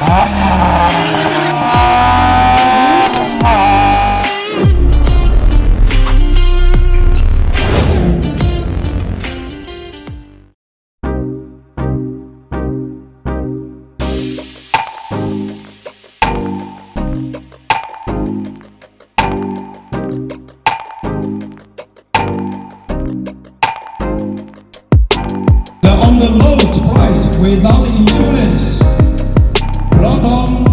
On the lowest price without insurance. Proton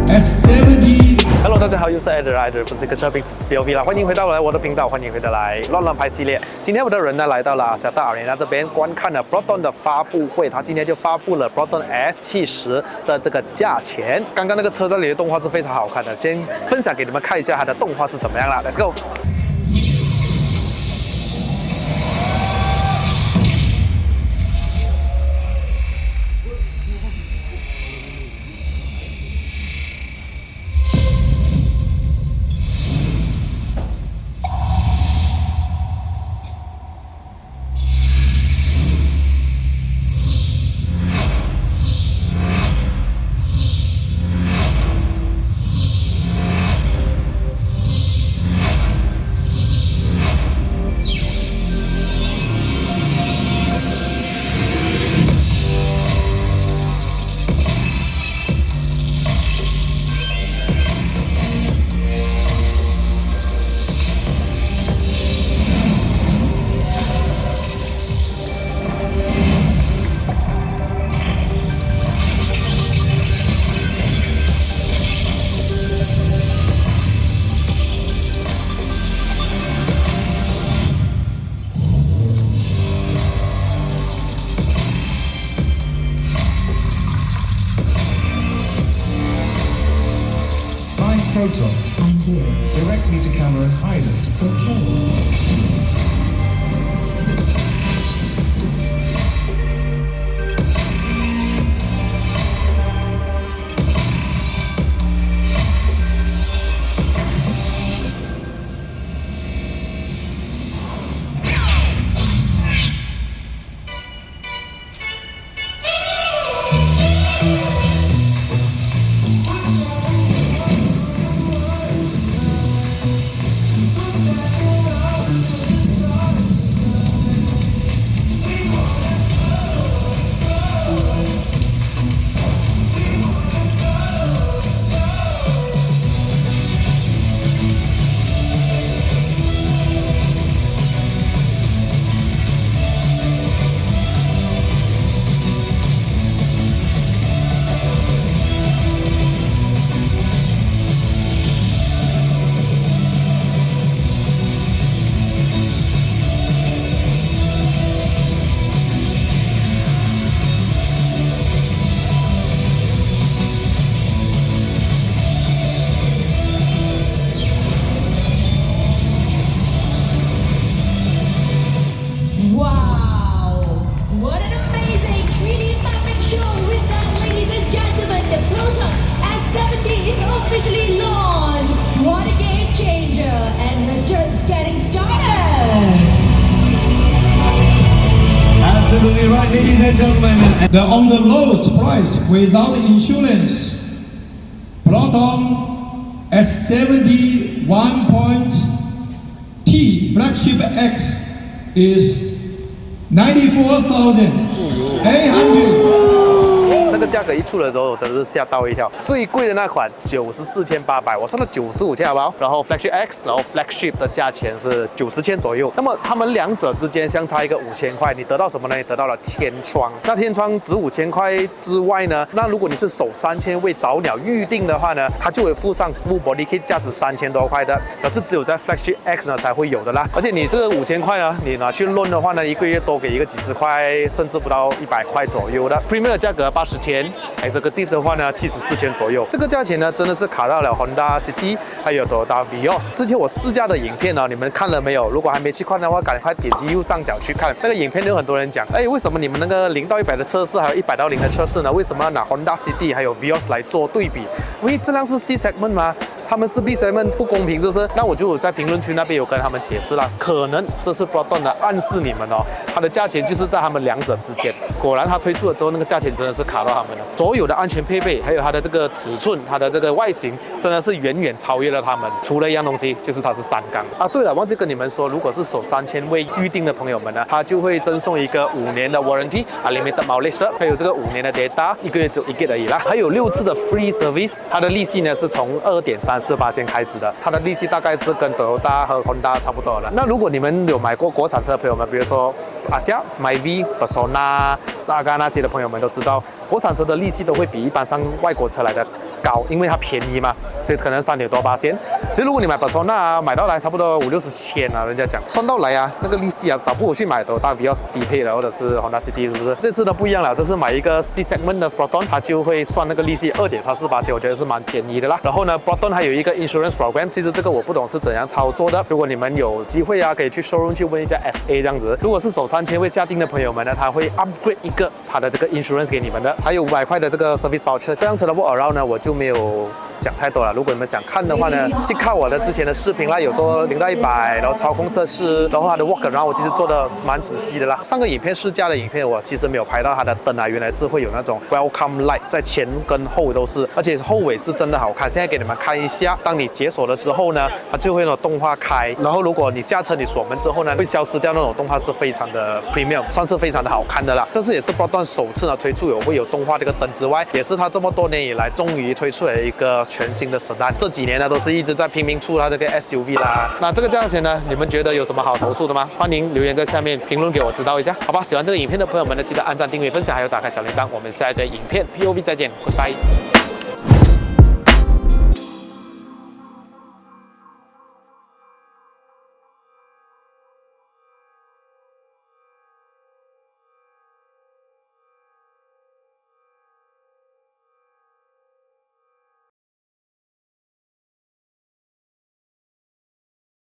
S70。Hello， 大家好，又是 Eder， 不是一个车评，只是 POV 啦。欢迎回到我的频道，欢迎回到来乱乱拍系列。今天我的人呢来到了小大Arena这边观看了 Proton 的发布会，他今天就发布了 Proton S70的这个价钱。刚刚那个车在里的动画是非常好看的，先分享给你们看一下它的动画是怎么样啦。Let's go。Proton. I'm here. Directly to Cameron Island. Okay. Officially launched. What a game changer, and we're just getting started. Absolutely right, ladies and gentlemen. The on the lowest price without insurance. Proton S70 1.T flagship X is 94,800. 那个价格一出的时候，我真的是吓到一跳。最贵的那款94,800，我算了95千好不好？然后 Flagship X， 然后 Flagship 的价钱是90千左右。那么他们两者之间相差一个5000块，你得到什么呢？你得到了天窗。那天窗值5000块之外呢，那如果你是首3000位早鸟预定的话呢，它就会附上 Full Body Kit， 价值3000多块的。可是只有在 Flagship X 呢才会有的啦。而且你这个5000块呢，你拿去论的话呢，一个月多给一个几十块，甚至不到100块左右的。Premium 的价格80千。Executive 的话呢，74千左右。这个价钱呢，真的是卡到了 Honda City 还有 Toyota Vios。之前我试驾的影片呢，你们看了没有？如果还没去看的话，赶快点击右上角去看。那个影片有很多人讲，哎，为什么你们那个0到100的测试，还有100到0的测试呢？为什么要拿 Honda City 还有 Vios 来做对比？因为质量是 C segment 嘛。他们是 B7不公平，是不是？那我就在评论区那边有跟他们解释了，可能这是 Proton 的暗示你们哦，它的价钱就是在他们两者之间。果然它推出了之后，那个价钱真的是卡到他们了。所有的安全配备，还有它的这个尺寸，它的这个外形，真的是远远超越了他们。除了一样东西，就是它是3缸啊。对了，忘记跟你们说，如果是首3000位预定的朋友们呢，它就会赠送一个5年的 warranty unlimited mileage， 还有这个5年的 data， 1个月只有1 G 而已啦，还有6次的 free service。它的利息呢是从2.34%开始的，它的利息大概是跟 Toyota 和 Honda 差不多的。那如果你们有买过国产车的朋友们，比如说阿夏、MyV、Persona、Saga 那些的朋友们都知道，国产车的利息都会比一般上外国车来的高，因为它便宜嘛，所以可能3点多%。所以如果你买 Persona 啊，买到来差不多50-60千啊，人家讲算到来啊，那个利息啊，倒不如去买Toyota比较低配的，或者是 Honda City， 是不是？这次都不一样了，这次买一个 C segment 的 Proton， 它就会算那个利息2.34%，我觉得是蛮便宜的啦。然后呢 ，Proton 还有一个 insurance program， 其实这个我不懂是怎样操作的。如果你们有机会啊，可以去 showroom 去问一下 SA 这样子。如果是首3000位下定的朋友们呢，他会 upgrade 一个他的这个 insurance 给你们的，还有500块的这个 service voucher。这辆车的 walk around 呢，我就没有讲太多了。如果你们想看的话呢，去看我的之前的视频啦，有做0到100，然后操控测试，然后它的 walk around 我其实做的蛮仔细的啦。上个影片试驾的影片我其实没有拍到它的灯啊，原来是会有那种 welcome light 在前跟后都是，而且后尾是真的好看。现在给你们看一下，当你解锁了之后呢，它就会有动画开，然后如果你下车你锁门之后呢，会消失掉那种动画，是非常的 premium， 算是非常的好看的啦。这次也是Proton首次呢推出会有动画这个灯之外，也是它这么多年以来终于推出了一个全新的sedan。这几年呢都是一直在拼命出它这个 SUV 啦。那这个价钱呢，你们觉得有什么好投诉的吗？欢迎留言在下面评论给我知道一下，好吧？喜欢这个影片的朋友们呢，记得按赞、订阅、分享，还有打开小铃铛。我们下一个影片 POV 再见 ，Goodbye。